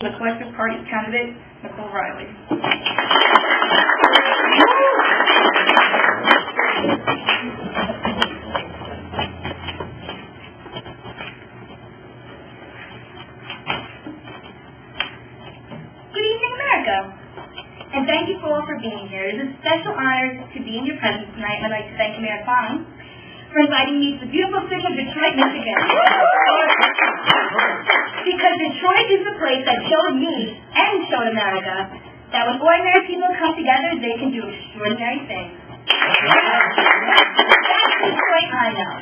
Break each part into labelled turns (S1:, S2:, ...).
S1: the collective party's candidate, Nicole Reilly. Good evening, America, and thank you all for being here. It is a special honor to be in your presence tonight, and I'd like to thank Mayor Fong for inviting me to the beautiful city of Detroit, Michigan. Because Detroit is the place that showed me and showed America that when ordinary people come together, they can do extraordinary things. That's Detroit I know.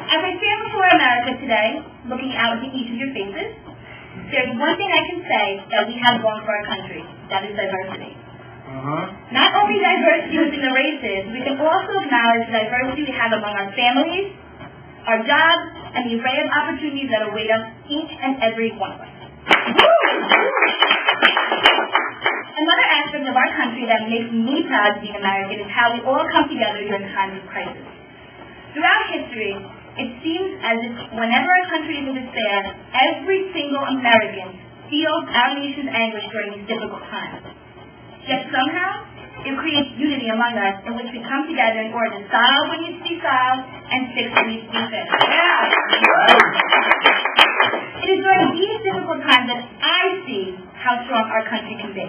S1: As I stand before America today, looking out into each of your faces, there's one thing I can say that we have going for our country. That is diversity. Not only diversity within the races, we can also acknowledge the diversity we have among our families, our jobs, and the array of opportunities that await us, each and every one of us. Another aspect of our country that makes me proud to be an American is how we all come together during times of crisis. Throughout history, it seems as if whenever our country is in despair, every single American feels our nation's anguish during these difficult times. Yet somehow, it creates unity among us in which we come together in order to solve what needs to be solved and fix what needs to be fixed. It is during these difficult times that I see how strong our country can be.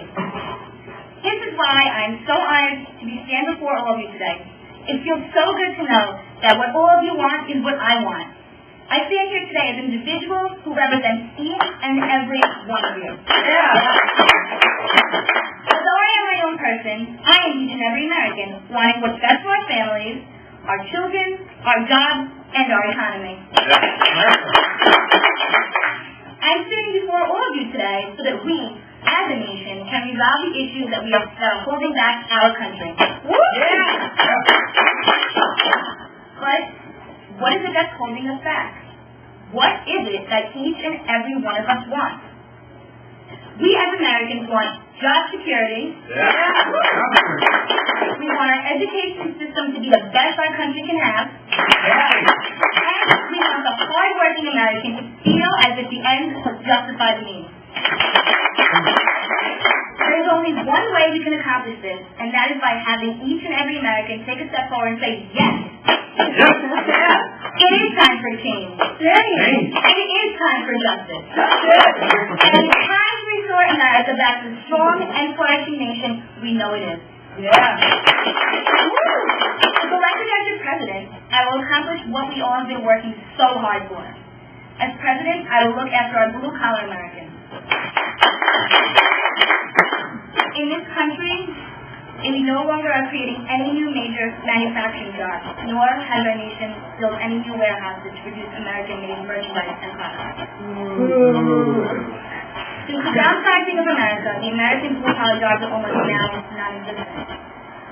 S1: This is why I am so honored to be standing before all of you today. It feels so good to know that what all of you want is what I want. I stand here today as an individual who represents each and every one of you. Although I am my own person, I am each and every American, wanting what's best for our families, our children, our jobs, and our economy. I'm sitting before all of you today so that we, as a nation, can resolve the issues that are holding back our country. But what is it that's holding us back? What is it that each and every one of us wants? We as Americans want job security. We want our education system to be the best our country can have. And we want the hard-working American to feel as if the ends justify the means. There is only one way we can accomplish this, and that is by having each and every American take a step forward and say, yes. It is time for change. And it is time for justice. And it's time to restore America back to the strong and flourishing nation we know it is. As elected as your president, I will accomplish what we all have been working so hard for. As president, I will look after our blue-collar Americans. In this country, we no longer are creating any new major manufacturing jobs, nor has our nation built any new warehouses to produce American-made merchandise and products. Since the downsizing of America, the American blue-collar jobs are almost now non-existent.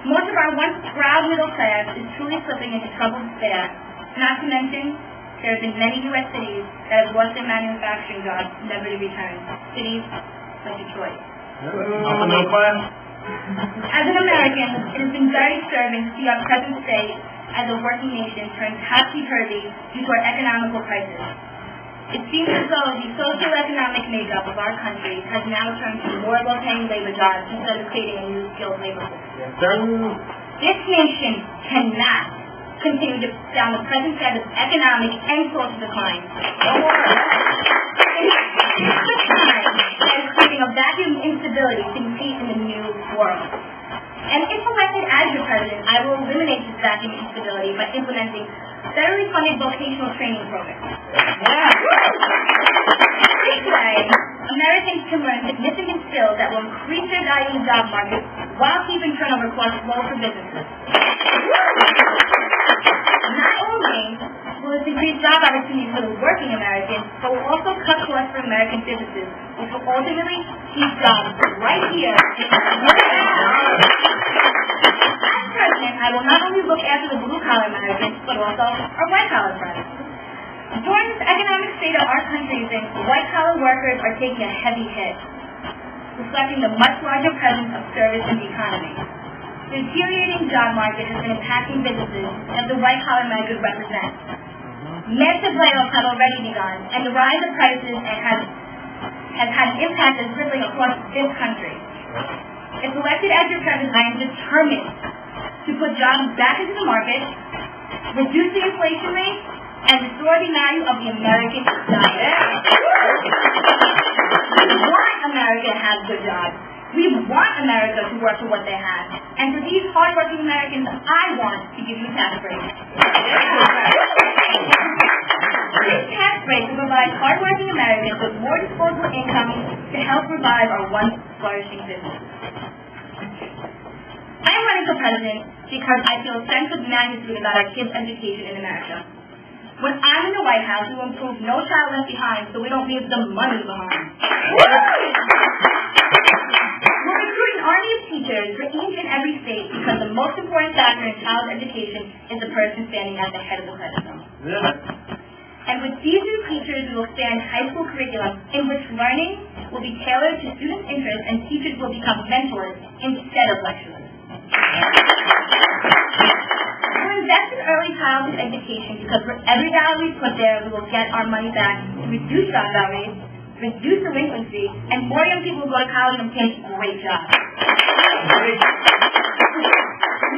S1: Most of our once proud middle class is truly slipping into troubled despair, not to mention there have been many U.S. cities that have lost their manufacturing jobs never to return. Cities like Detroit. As an American, it has been very disturbing to see our present state as a working nation turn topsy-turvy due to our economical crisis. It seems as though the socio-economic makeup of our country has now turned to more low-paying labor jobs instead of creating a new skilled labor force. This nation cannot continue down the present path of economic and social decline. It's the time that is creating a vacuum of instability to compete in the new world. And if elected as your president, I will eliminate this vacuum of instability by implementing federally funded vocational training programs. This way, Americans can learn significant skills that will increase their value in the job market while keeping turnover costs low for businesses. Not only will this increase job opportunities for the working Americans, but will also cut costs for American businesses, which will ultimately keep jobs right here. As president, I will not only look after the blue-collar Americans, but also our white-collar friends. During this economic state of our country, white-collar workers are taking a heavy hit, reflecting the much larger presence of service in the economy. The deteriorating job market has been impacting businesses that the white-collar Americans represent. Massive layoffs have already begun, and the rise of prices has has had an impact that's rippling across this country. If elected as your president, I am determined to put jobs back into the market, reduce the inflation rate, and restore the value of the American diet. We want America to have good jobs. We want America to work for what they have. And for these hardworking Americans, I want to give you tax breaks. This tax break will provide hardworking Americans with more disposable income to help revive our once flourishing business. I am running for president because I feel a sense of magnitude about our kids' education in America. When I'm in the White House, we will improve No Child Left Behind so we don't leave the money behind. We're recruiting army of teachers for each and every state because the most important factor in child education is the person standing at the head of the classroom. And with these new teachers, we will expand high school curriculum in which learning will be tailored to students' interests and teachers will become mentors instead of lecturers. We'll invest in early childhood education because for every dollar we put there, we will get our money back to reduce dropout rates, reduce delinquency, and more young people will go to college and take great jobs.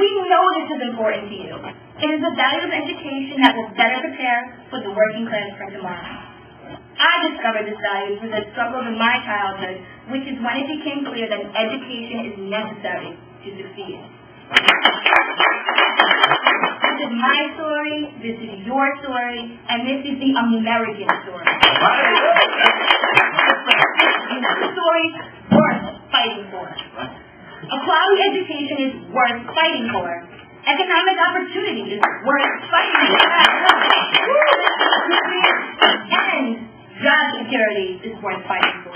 S1: We know this is important to you. It is the value of education that will better prepare for the working class for tomorrow. I discovered this value through the struggles of my childhood, which is when it became clear that education is necessary to succeed. This is my story, this is your story, and this is the American story. This is a story worth fighting for. A quality education is worth fighting for. Economic opportunity is worth fighting for. And job security is worth fighting for.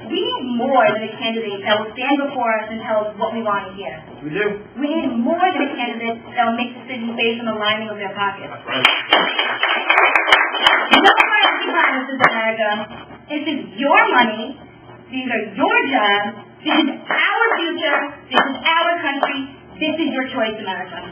S1: We need more than a candidate that will stand before us and tell us what we want to hear.
S2: We do.
S1: We need more than a candidate that will make decisions based on the lining of their pockets.
S2: That's right.
S1: No more empty promises, America. This is your money. These are your jobs. This is our future. This is our country. This is your choice, America.